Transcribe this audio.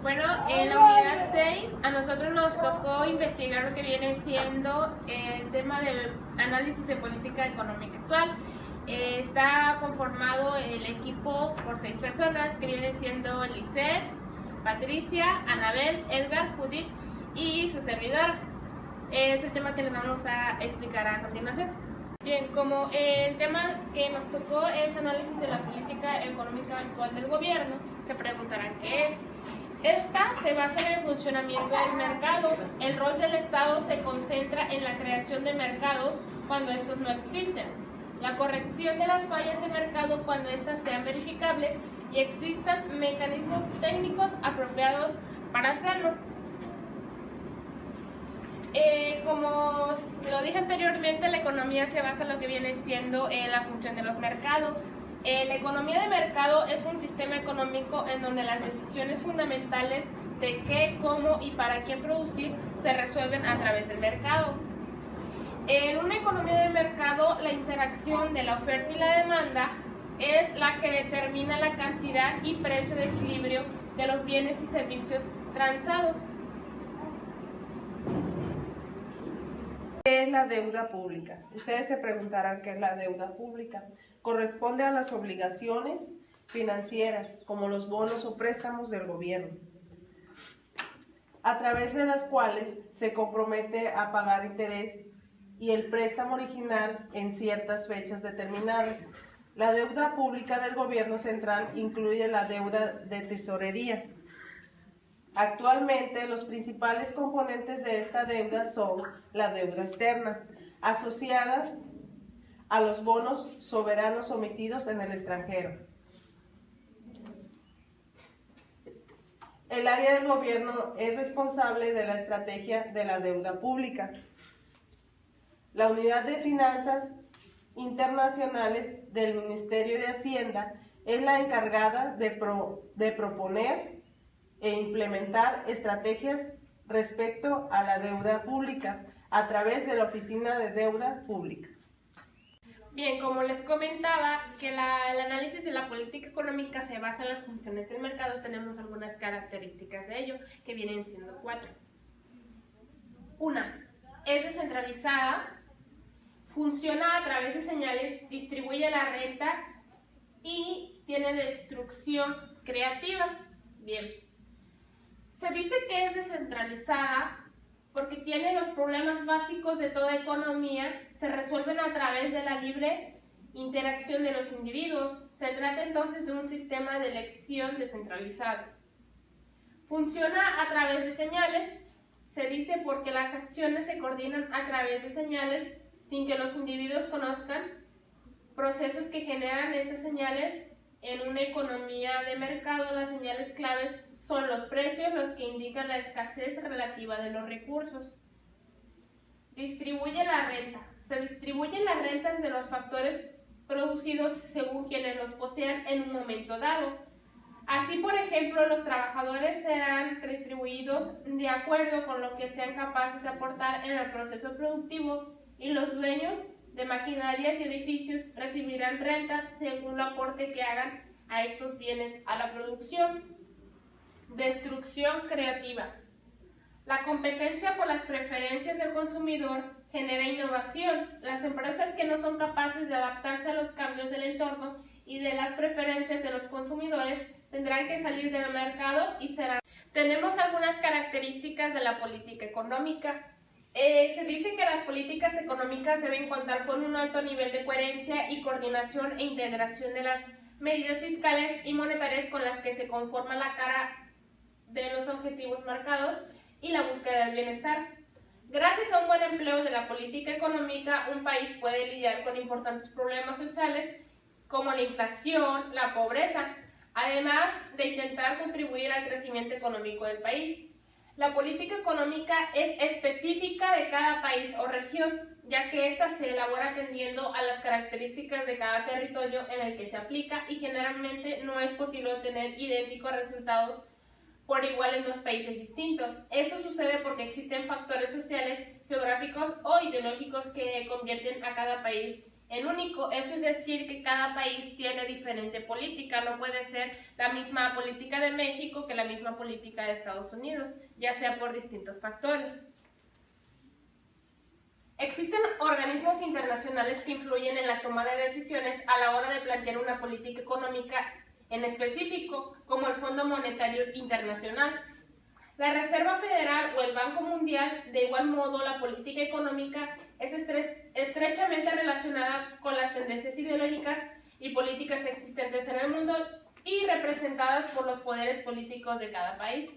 Bueno, en la unidad 6 a nosotros nos tocó investigar lo que viene siendo el tema de análisis de política económica actual. Está conformado el equipo por 6 personas que vienen siendo Lisette, Patricia, Anabel, Edgar, Judith y su servidor. Es el tema que les vamos a explicar a continuación. Bien, como el tema que nos tocó es análisis de la política económica actual del gobierno, se preguntarán qué es. Esta se basa en el funcionamiento del mercado. El rol del Estado se concentra en la creación de mercados cuando estos no existen, la corrección de las fallas de mercado cuando éstas sean verificables y existan mecanismos técnicos apropiados para hacerlo. Como lo dije anteriormente, la economía se basa en lo que viene siendo la función de los mercados. La economía de mercado es un sistema económico en donde las decisiones fundamentales de qué, cómo y para quién producir se resuelven a través del mercado. En una economía de mercado, la interacción de la oferta y la demanda es la que determina la cantidad y precio de equilibrio de los bienes y servicios transados. ¿Qué es la deuda pública? Ustedes se preguntarán qué es la deuda pública. Corresponde a las obligaciones financieras, como los bonos o préstamos del gobierno, a través de las cuales se compromete a pagar interés y el préstamo original en ciertas fechas determinadas. La deuda pública del gobierno central incluye la deuda de tesorería. Actualmente, los principales componentes de esta deuda son la deuda externa, asociada a los bonos soberanos emitidos en el extranjero. El área del gobierno es responsable de la estrategia de la deuda pública. La Unidad de Finanzas Internacionales del Ministerio de Hacienda es la encargada de proponer e implementar estrategias respecto a la deuda pública a través de la Oficina de Deuda Pública. Bien, como les comentaba, que el análisis de la política económica se basa en las funciones del mercado, tenemos algunas características de ello, que vienen siendo 4. Una, es descentralizada, funciona a través de señales, distribuye la renta y tiene destrucción creativa. Bien, se dice que es descentralizada porque tiene los problemas básicos de toda economía, se resuelven a través de la libre interacción de los individuos. Se trata entonces de un sistema de elección descentralizado. Funciona a través de señales, se dice porque las acciones se coordinan a través de señales sin que los individuos conozcan procesos que generan estas señales. En una economía de mercado, las señales claves son los precios, los que indican la escasez relativa de los recursos. Distribuye la renta. Se distribuyen las rentas de los factores producidos según quienes los posean en un momento dado. Así, por ejemplo, los trabajadores serán retribuidos de acuerdo con lo que sean capaces de aportar en el proceso productivo y los dueños de maquinarias y edificios recibirán rentas según el aporte que hagan a estos bienes a la producción. Destrucción creativa. La competencia por las preferencias del consumidor genera innovación. Las empresas que no son capaces de adaptarse a los cambios del entorno y de las preferencias de los consumidores tendrán que salir del mercado y serán. Tenemos algunas características de la política económica. Se dice que las políticas económicas deben contar con un alto nivel de coherencia y coordinación e integración de las medidas fiscales y monetarias con las que se conforma la cara de los objetivos marcados y la búsqueda del bienestar. Gracias a un buen empleo de la política económica, un país puede lidiar con importantes problemas sociales como la inflación, la pobreza, además de intentar contribuir al crecimiento económico del país. La política económica es específica de cada país o región, ya que ésta se elabora atendiendo a las características de cada territorio en el que se aplica y generalmente no es posible obtener idénticos resultados por igual en dos países distintos. Esto sucede porque existen factores sociales, geográficos o ideológicos que convierten a cada país el único. Esto es decir que cada país tiene diferente política, no puede ser la misma política de México que la misma política de Estados Unidos, ya sea por distintos factores. Existen organismos internacionales que influyen en la toma de decisiones a la hora de plantear una política económica en específico, como el Fondo Monetario Internacional, la Reserva Federal o el Banco Mundial. De igual modo, la política económica es estrechamente relacionada con las tendencias ideológicas y políticas existentes en el mundo y representadas por los poderes políticos de cada país.